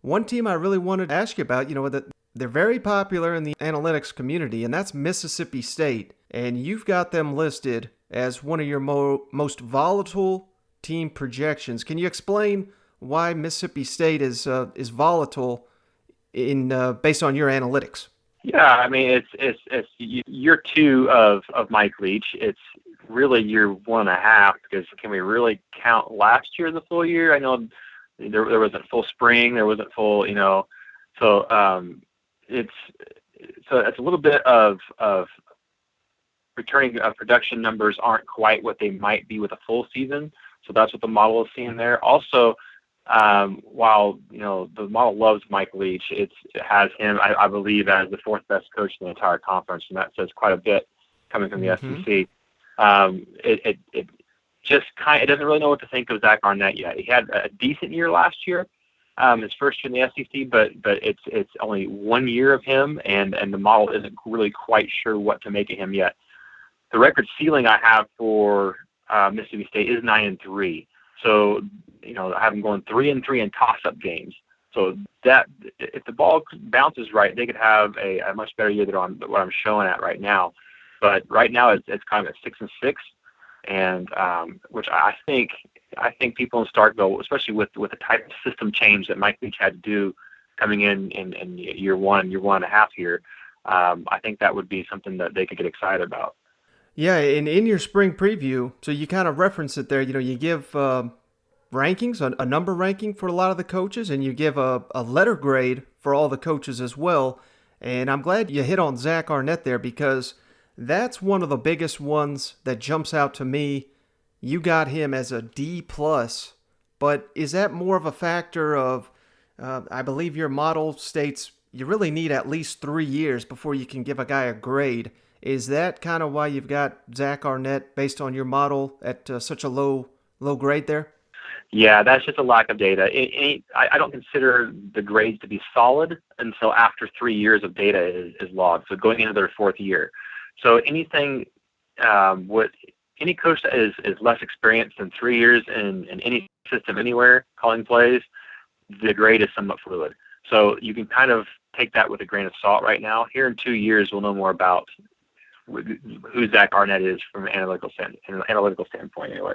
One team I really wanted to ask you about, that they're very popular in the analytics community, and that's Mississippi State. And you've got them listed as one of your most volatile team projections. Can you explain why Mississippi State is volatile in based on your analytics? Yeah, I mean it's year two of Mike Leach. It's really year 1.5 because can we really count last year as a full year? I know there wasn't full spring, there wasn't full, so it's a little bit of returning production numbers aren't quite what they might be with a full season. So that's what the model is seeing there. Also, while the model loves Mike Leach, it has him, I believe, as the fourth best coach in the entire conference, and that says quite a bit coming from the SEC. It just it doesn't really know what to think of Zach Arnett yet. He had a decent year last year, his first year in the SEC, but it's only 1 year of him, and the model isn't really quite sure what to make of him yet. The record ceiling I have for Mississippi State is 9-3. So, I have them going 3-3 in toss-up games. So that if the ball bounces right, they could have a much better year than what I'm showing at right now. But right now it's kind of at 6-6, and which I think people in Starkville, especially with the type of system change that Mike Leach had to do coming in year 1.5 here, I think that would be something that they could get excited about. Yeah, and in your spring preview, so you kind of reference it there. You give rankings, a number ranking for a lot of the coaches, and you give a letter grade for all the coaches as well. And I'm glad you hit on Zach Arnett there because that's one of the biggest ones that jumps out to me. You got him as a D+, but is that more of a factor of, I believe your model states you really need at least 3 years before you can give a guy a grade. Is that kind of why you've got Zach Arnett based on your model at such a low grade there? Yeah, that's just a lack of data. I don't consider the grades to be solid until after 3 years of data is logged, so going into their fourth year. So anything, any coach that is less experienced than 3 years in any system anywhere calling plays, the grade is somewhat fluid. So you can kind of take that with a grain of salt right now. Here in 2 years, we'll know more about who Zach Arnett is from an analytical standpoint anyway.